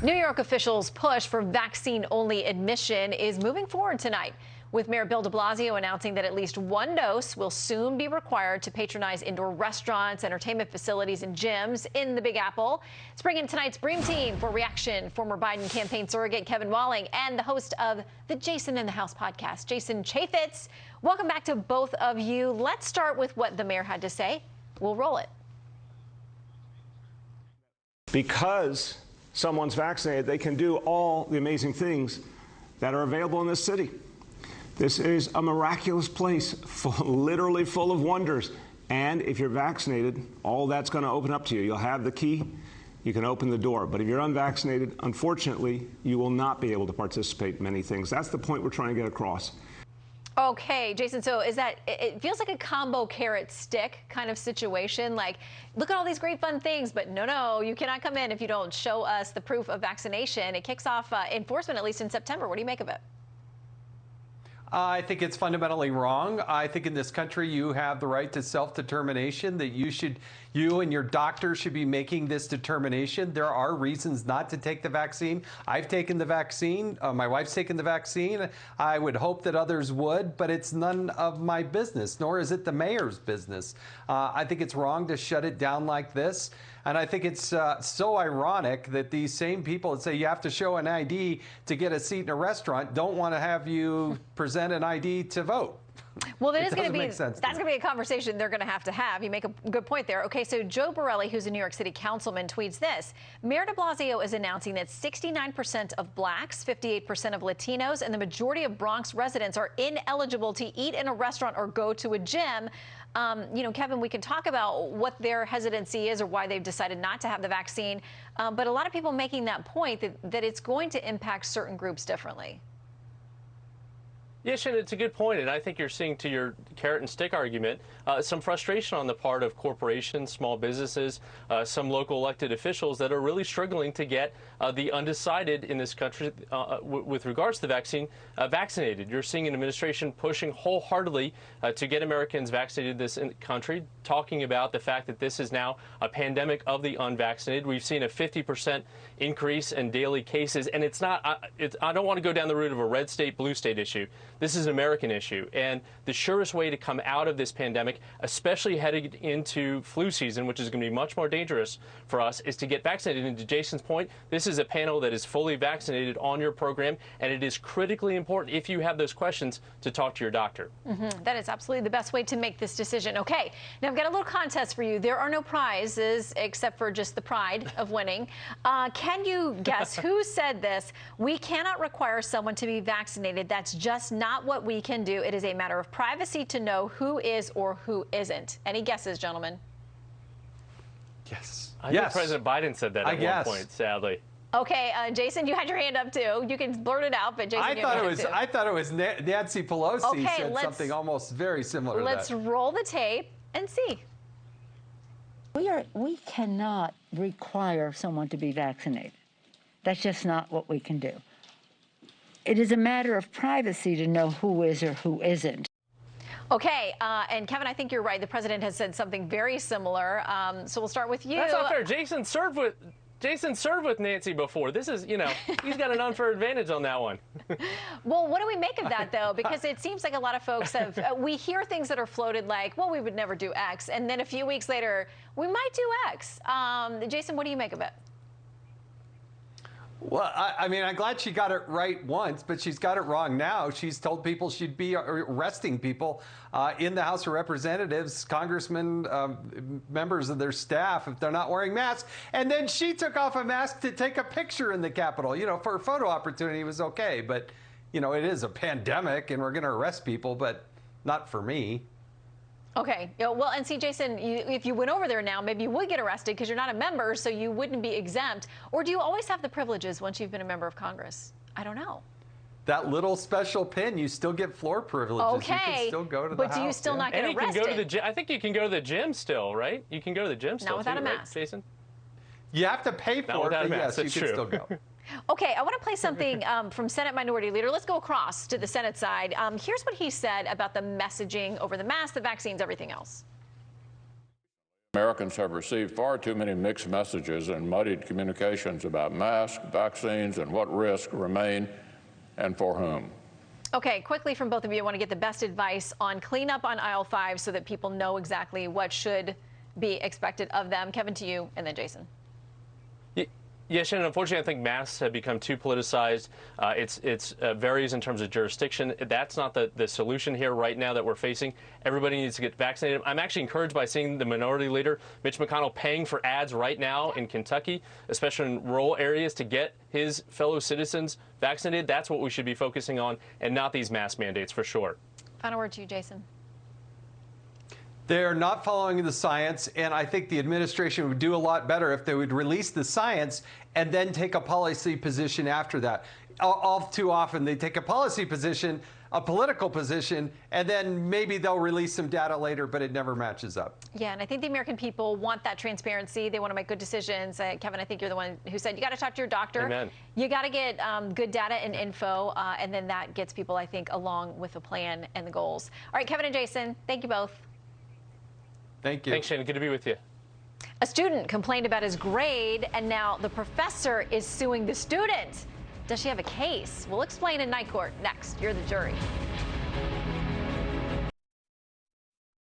New York officials' push for vaccine-only admission is moving forward tonight, with Mayor Bill de Blasio announcing that at least one dose will soon be required to patronize indoor restaurants, entertainment facilities, and gyms in the Big Apple. Let's bring in tonight's Bream team for reaction. Former Biden campaign surrogate Kevin Walling and the host of the Jason in the House podcast, Jason Chaffetz. Welcome back to both of you. Let's start with what the mayor had to say. We'll roll it. Because someone's vaccinated, they can do all the amazing things that are available in this city. This is a miraculous place, literally full of wonders. And if you're vaccinated, all that's going to open up to you. You'll have the key, you can open the door. But if you're unvaccinated, unfortunately, you will not be able to participate in many things. That's the point we're trying to get across. Okay, Jason, so is that, it feels like a combo carrot stick kind of situation. Like, look at all these great fun things, but no, you cannot come in if you don't show us the proof of vaccination. It kicks off enforcement, at least in September. What do you make of it? I think it's fundamentally wrong. I think in this country you have the right to self-determination, that you and your doctor should be making this determination. There are reasons not to take the vaccine. I've taken the vaccine. My wife's taken the vaccine. I would hope that others would, but it's none of my business, nor is it the mayor's business. I think it's wrong to shut it down like this. And I think it's so ironic that these same people that say you have to show an ID to get a seat in a restaurant don't want to have you present an ID to vote. Well, that's going to be a conversation they're going to have. You make a good point there. Okay, so Joe Borelli, who's a New York City councilman, tweets this. Mayor de Blasio is announcing that 69% of blacks, 58% of Latinos, and the majority of Bronx residents are ineligible to eat in a restaurant or go to a gym. Kevin, we can talk about what their hesitancy is or why they've decided not to have the vaccine. But a lot of people making that point that it's going to impact certain groups differently. Yeah, Shannon, it's a good point, and I think you're seeing, to your carrot and stick argument, some frustration on the part of corporations, small businesses, some local elected officials that are really struggling to get the undecided in this country with regards to the vaccine vaccinated. You're seeing an administration pushing wholeheartedly to get Americans vaccinated in this country, talking about the fact that this is now a pandemic of the unvaccinated. We've seen a 50% increase in daily cases, and it's not, I don't want to go down the route of a red state, blue state issue. This is an American issue, and the surest way to come out of this pandemic, especially heading into flu season, which is going to be much more dangerous for us, is to get vaccinated. And to Jason's point, this is a panel that is fully vaccinated on your program, and it is critically important, if you have those questions, to talk to your doctor. That is absolutely the best way to make this decision. Okay, now I've got a little contest for you. There are no prizes except for just the pride of winning. Can you guess who said this? We cannot require someone to be vaccinated. That's just not what we can do. It is a matter of privacy to know who is or who isn't. Any guesses, gentlemen? Yes. I think President Biden said that at one point, sadly. Okay, Jason, you had your hand up too. You can blurt it out, but Jason, I thought it was Nancy Pelosi said something almost very similar to that. Let's roll the tape and see. We cannot require someone to be vaccinated. That's just not what we can do. It is a matter of privacy to know who is or who isn't. Okay, and Kevin, I think you're right. The president has said something very similar. So we'll start with you. That's not fair. Jason served with Nancy before. This is, he's got an unfair advantage on that one. Well, what do we make of that, though? Because it seems like a lot of folks have, we hear things that are floated like, well, we would never do X. And then a few weeks later, we might do X. Jason, what do you make of it? Well, I mean, I'm glad she got it right once, but she's got it wrong now. She's told people she'd be arresting people in the House of Representatives, congressmen, members of their staff, if they're not wearing masks. And then she took off a mask to take a picture in the Capitol. For a photo opportunity, it was okay. But, it is a pandemic, and we're going to arrest people, but not for me. Okay. Well, and see, Jason, if you went over there now, maybe you would get arrested because you're not a member, so you wouldn't be exempt. Or do you always have the privileges once you've been a member of Congress? I don't know. That little special pin, you still get floor privileges. Okay. You can still go to the house. But do you still not get arrested? And you can go to the gym. I think you can go to the gym still, right? You can go to the gym still, not without too, a mask. Right, Jason? You have to pay for it, but yes, you can still go. Okay, I want to play something from Senate Minority Leader. Let's go across to the Senate side. Here's what he said about the messaging over the mask, the vaccines, everything else. Americans have received far too many mixed messages and muddied communications about masks, vaccines, and what risks remain and for whom. Okay, quickly from both of you, I want to get the best advice on cleanup on aisle 5 so that people know exactly what should be expected of them. Kevin, to you, and then Jason. Yeah, Shannon, unfortunately, I think masks have become too politicized. It varies in terms of jurisdiction. That's not the solution here right now that we're facing. Everybody needs to get vaccinated. I'm actually encouraged by seeing the minority leader, Mitch McConnell, paying for ads right now in Kentucky, especially in rural areas, to get his fellow citizens vaccinated. That's what we should be focusing on, and not these mask mandates for sure. Final word to you, Jason. They're not following the science, and I think the administration would do a lot better if they would release the science and then take a policy position after that. All too often, they take a policy position, a political position, and then maybe they'll release some data later, but it never matches up. Yeah, and I think the American people want that transparency. They want to make good decisions. Kevin, I think you're the one who said you got to talk to your doctor. Amen. You got to get good data and info, and then that gets people, I think, along with the plan and the goals. All right, Kevin and Jason, thank you both. Thank you. Thanks, Shannon. Good to be with you. A student complained about his grade, and now the professor is suing the student. Does she have a case? We'll explain in Night Court next. You're the jury.